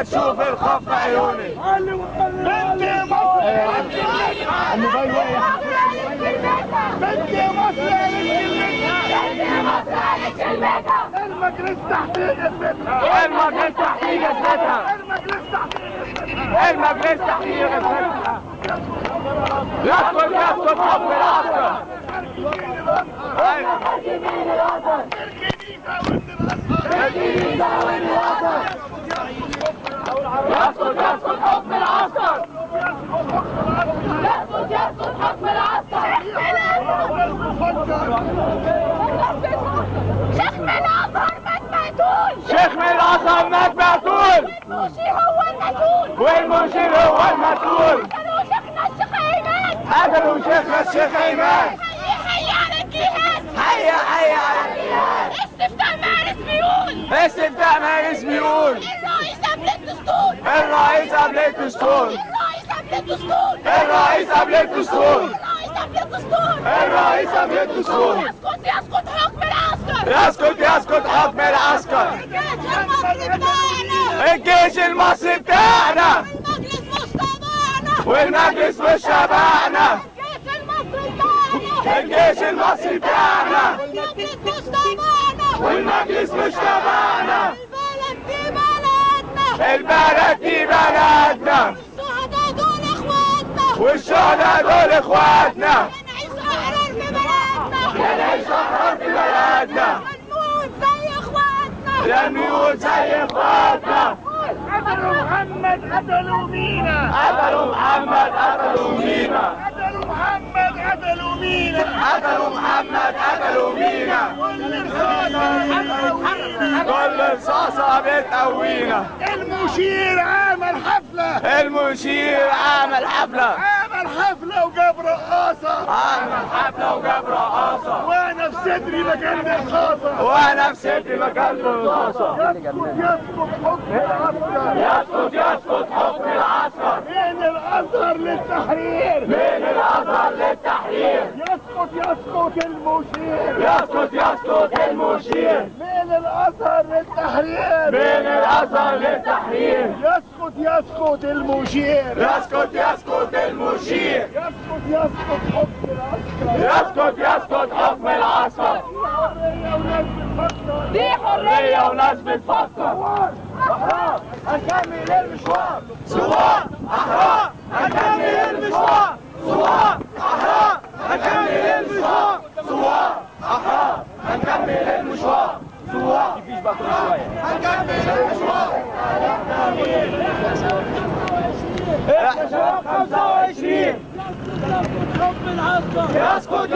هتشوف الخوف في عيوني. بنت مصر بنت مصر المجلس تحقيق اثبتها. المجلس تحقيق اثبتها. المجلس تحقيق اثبتها. يسقط يسقط حكم العسكر. يسقط يسقط حكم العسكر. يسقط يسقط حكم العسكر. شيخ من الازهر مات مقتول. شيخ من الازهر مات مقتول. والمرشي هو المسؤول. والمرشي هو المسؤول. قتلوا شيخنا الشيخ ايمان. قتلوا شيخنا الشيخ ايمان. حي على الجهاد. حي على الجهاد. استفتاء مارس بيقول. استفتاء مارس بيقول. الرئيس قبل الدستور. الرئيس قبل الدستور. الرئيس قبل الدستور. الرئيس قبل الدستور. الرئيس قبل الدستور. الرئيس قبل الدستور. يسقط يسقط حكم العسكر. يسقط يسقط حكم العسكر. الجيش المصري بتاعنا. الجيش المصري بتاعنا. المجلس مش تبعنا. والمجلس مش تبعنا. الجيش المصري بتاعنا. الجيش المصري بتاعنا. والمجلس مش تبعنا. والمجلس مش تبعنا. البلد دي بلدنا. البلد دي بلدنا. الشهداء دول اخواتنا. والشهداء دول اخواتنا. نعيش احرار في بلدنا. نعيش احرار في بلدنا. نموت زي اخواتنا. نموت زي اخواتنا. قتلوا محمد قتلوا مينا. قتلوا محمد قتلوا مينا. قتلوا محمد قتلوا مينا. قتلوا محمد قتلوا مينا. كل رصاصة بتقوينا. المشير عمل حفلة. المشير عمل حفلة. عمل حفلة وجاب رقاصة. عمل حفلة وجاب رقاصة. وانا في صدري مكان الرقاصة. وانا في صدري مكان الرصاصة. يسقط يسقط حكم العسكر. من الازهر للتحرير. من الازهر للتحرير. يسقط المشير. يسقط المشير. من الازهر للتحرير. من الازهر للتحرير. يسقط المشير. يسقط المشير. يسقط حكم العسكر. يسقط حكم العسكر. دي حرية وناس بتفكر. أحرار هنكمل المشوار. ثوار أحرار هنكمل المشوار. ثوار أحرار هنكمل المشوار. ثوار أحرار هنكمل المشوار. ثوار هنكمل المشوار. احنا شباب 25. حكم العسكر. يسقط